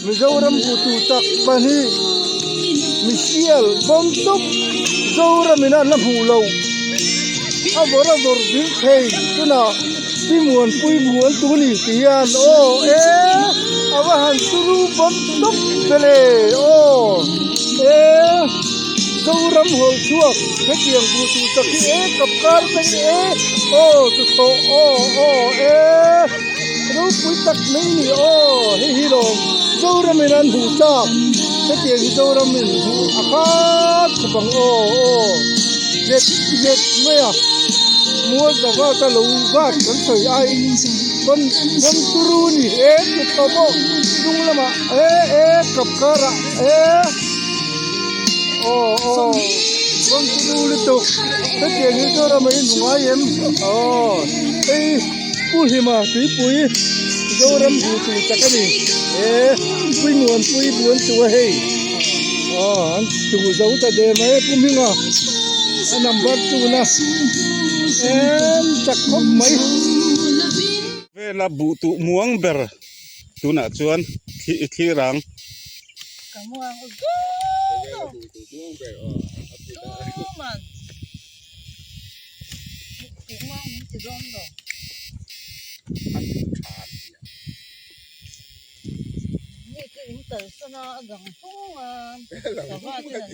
Mizoram Hutu tak bani Michel Bomtup Zoram ina lam hulo Avora Borbil Kay tuna Timuan Pui Buan Tuni Tian Awahan Turu Bomtup Bele Zoram Hol Chuak Hetiang Hutu tak kapkar tu to Ru Pui tak Mini Hiro Zoram inan Hutak Hetiang Zoram in Akat Sabang Yet Maya Mua Dava Taluvat Kan Soy Ai Kon Turuni Tutomo Dung Lama Kapkara Kon Turuli to Hetiang Zoram in Huayem Puhima Pui Zoram Hutu Takani Pui Muan Pui Buan Tua Hey Tu Zau Ta De Mai Puminga Number 2 na Chakop Mai Vela Butu Muang Ber Tuna Chuan Khirang Kamuang man Kamuang ti dom do Ni ke inter sana agang tungan Sava tinan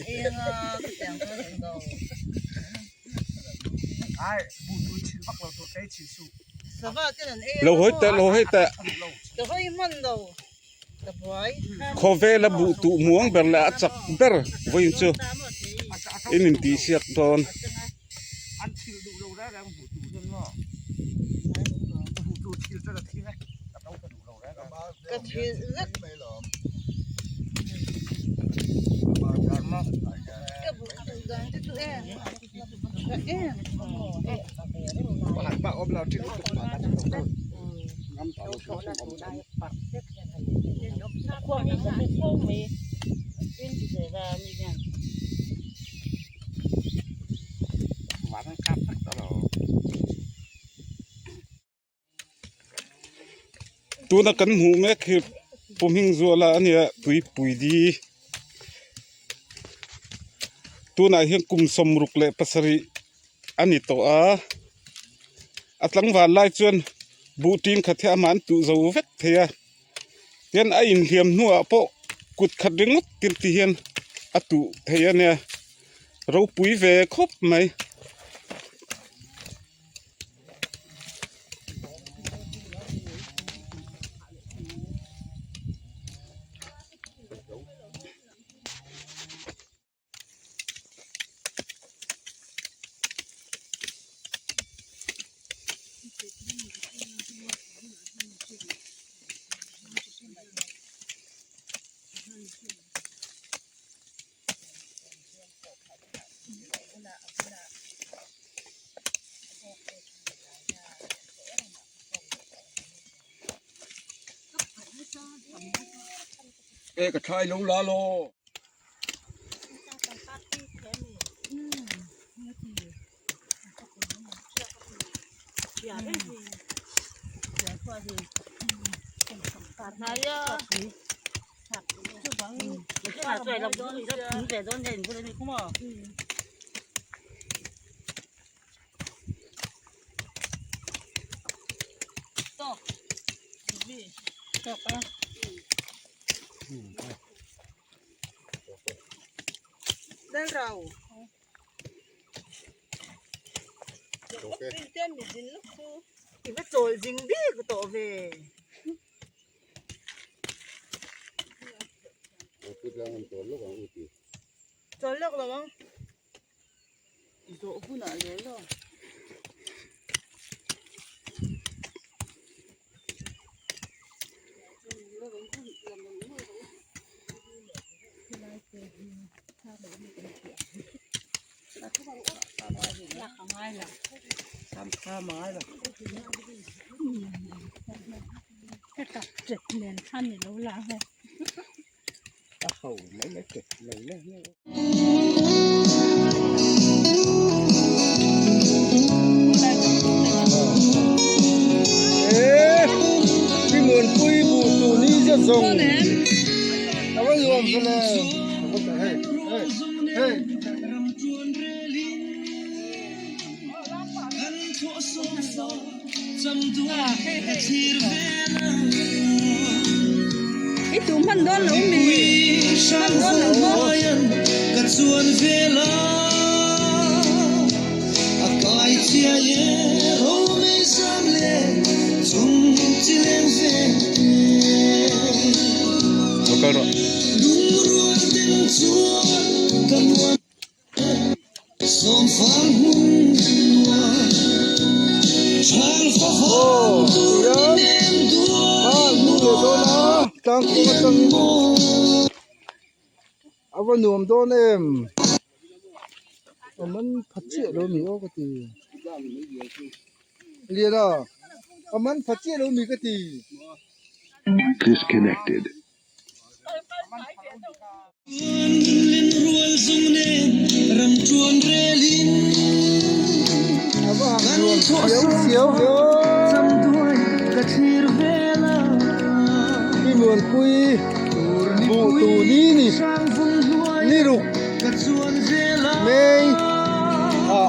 tiang do Ai butu chi bak lo to kai chi su Sava tinan Lo hoi ta Ka hoi man do Ka boy Khove la Butu Muang Ber la Chak Ber Voin Chu Inin Ti Siak Don an chi du lo ra ra butu chen lo butu chi ra thi ne ta đâu ka du lo ra Ka thi rất ma kar ma Ka bu dang tu ba ob lao chi tu ma ta tu ngam ta lo chu Kwa mi sa ko mi in se ra mi nyan ma ta kap ta lo Tuna kan hu me khi Pumhing Zuala ania Pui di Tuna hiang kum somruk le pasari ani to atlang wa lai chuan butin khathia man tu zo vet thea hian a in hiam nuwa po kut khat ringut tir ti hian atu thea ne ro pui ve khop mai ka thai lo la lo Dan rau Tem mi din lu su Ki ba chol jing bi ko to ve Chol lok lo mang Do pu na le lo Tha mai la Tập trịch miền thân thì lâu là thôi. ta hầu mấy kịch này nè Cái nguồn quy bù tù ni rất rộng ก็ยอมกันเลยเฮ้ยเฮ้ยไอ้ตูมันโดนหนูมีมันโดนหนูบ่ ก็ชวนเวลาอากาศเที่ยเย่โอ้ไม่ซ้ำเลยจุ่มที่เลี้ยงเฟ้ลุงรวนดึงชวนกันวันสมฟังหุ่นว่าชางฟ้าฟ้าตัวเน้นตัว ลูกโดนนะตังกูตังเอาวันหนุ่มโดนมันพัดเจี๊ยเรามีก็ตีเรียนอ่ะมันพัดเจี๊ยเรามีก็ตี Disconnected. เล่นรวนทรงเน้นรำจวนเรลิน เอาว่าหางรวมเสียวทำด้วยกระชีรเวลา พี่เหมือนคุยบูตูนี่นี่ลูก กระชวนเวลา เมย์อ่ะ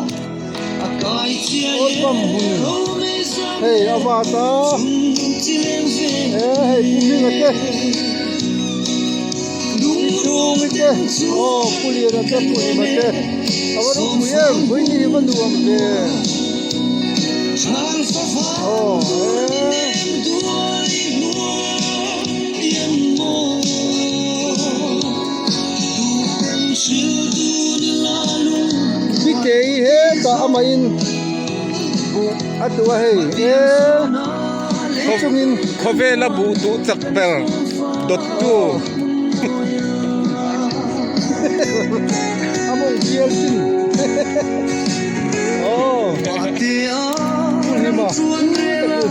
อากาศเที่ย โอ้ยปั๊มหุ่น โอ้ไม่ซ้ำ เฮ้ยเอาว่าตา ที่เลี้ยงเฟ้ เฮ้ยพุ่งนี่กันเจ้ ลุง ชูมิเจ้โอ้ปุลีนะเจ้ปุลีมาเจ้เอาว่าลูกคุยคุยนี่มันดูมันเจ้ ชางฟ้าฟ้า โอ้เฮ้ย ด้วยหัวยันโมดูเป็นชื่อดูนิลาลุง พี่เก๋เฮ้ตาอามาอินบุอัตวะเฮ้เขาจุมิน Kovela butu takber dottu อามงเกียร์จินโอ้ เดียว นี่มา ชวนเวลา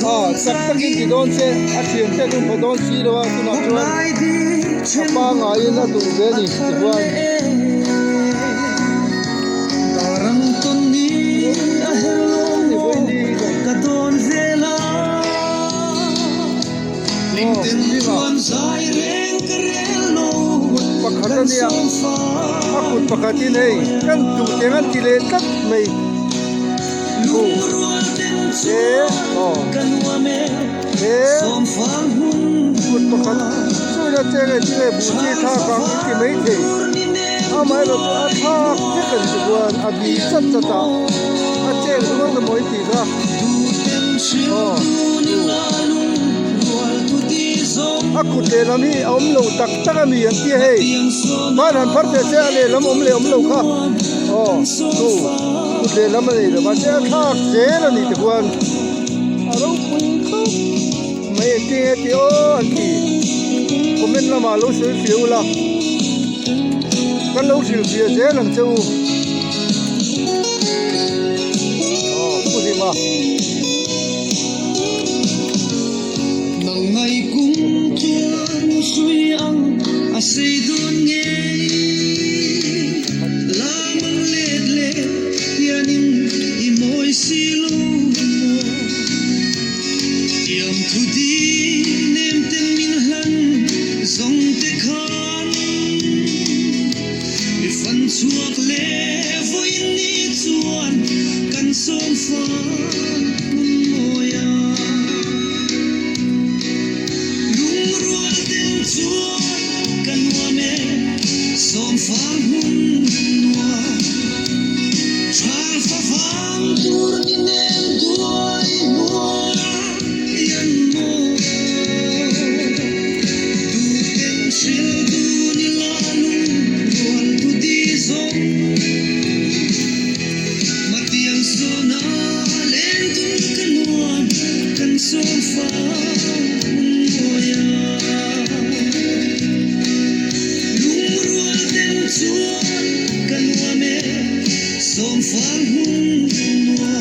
อ่าสักตะกี้ที่โดนเซอาเทียนเจ้าดูพอโดนซีแล้วว่าตุนักจวน ไม่ดีเช่น ป้างายนะดูเวนี่สิว่า ตารังต้นนี้อาเฮโล นี่บ่ดีก็ กระโดนเวลาลิงเต็มชวนสายแรงกระเรโล ปักขันเนี่ย สองฟ้า ปักขุดปักขันที่นี่กันดูเตียงกันกิเลสตัดไม่ ลุงรวนเต็มช เอ๋ วน อ๋อ กันว่าแม่ เอ๋ สองฟ้าหุ่น ขุดปักขันช่วยนะเจ้าที่บุญที่ท่ากลางที่ไม่ถึง นี่แน่ เอาไม้แบบอาทากที่เป็นตัวอาบีสัตตตาอาเจ้าตัวนั้นมวยตีซะ ดูเต็มชื่อดูนิลาลุงรวนทุดีสม อาขุดเดลมีอมโลตักตักมีอันที่ให้ เตียงโซน บ้านหันพัดเจ้าเลยลำอมเลยอมโลค่ะอ๋อดูขุดเดลมันเลยบ้านเจ้าทากเจ้าแล้วนี่ตะวันอารมณ์คุณเขาไม่เตี้ยที่โอ้อันที่ผมเป็นละมาลูกเสือฟิวละกันลูกเสือฟิวเจ้าหลังเจ้าอ๋อพูดดีมา นางไงกุ้งจวนสุยอังอาศัยดุนเงลามังเล็ดเล็ดยานิมอิมอยซิลูยามทุดีเนมเต็มมินหันซงเตคันมีฟันชวกเล่ฟอยนี่ชวนกันสมฟ้าโมยา ลุงรวนเต็มชวนกันว่าแม่สมฟังหุ่นนัวชางฟ้าฟังตูรนิเนมด้วยหัวยันโมดูเต็มชิลดูนิลาลุงรวนทุดีสมมาเตียงโซนาเล่นตุ้งกันวันกันสมฟ้า Som fan hundua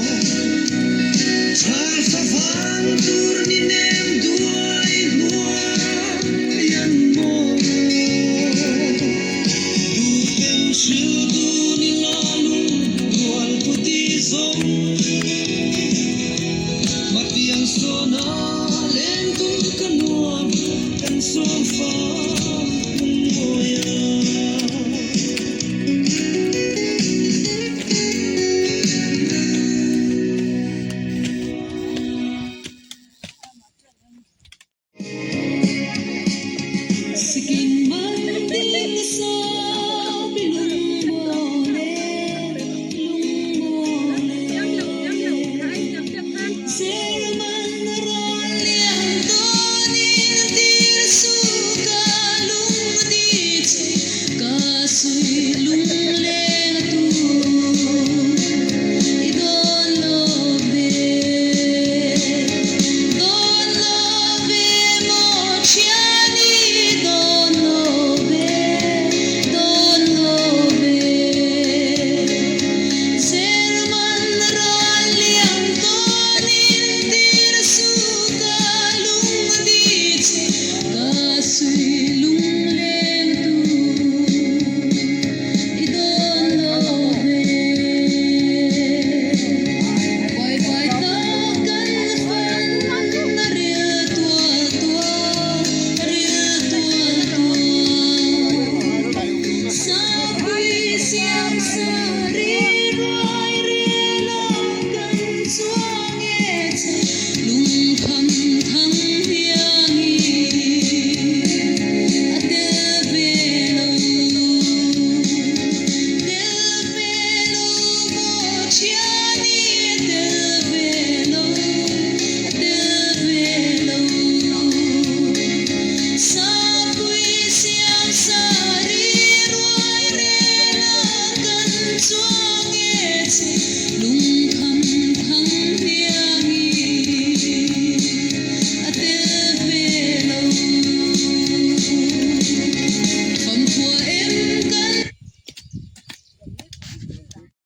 Char fa fan tur ni nem duai hua yan mo Du tem shil du ni lalu dual puti som Matiang sona lentum kanuam kan som fan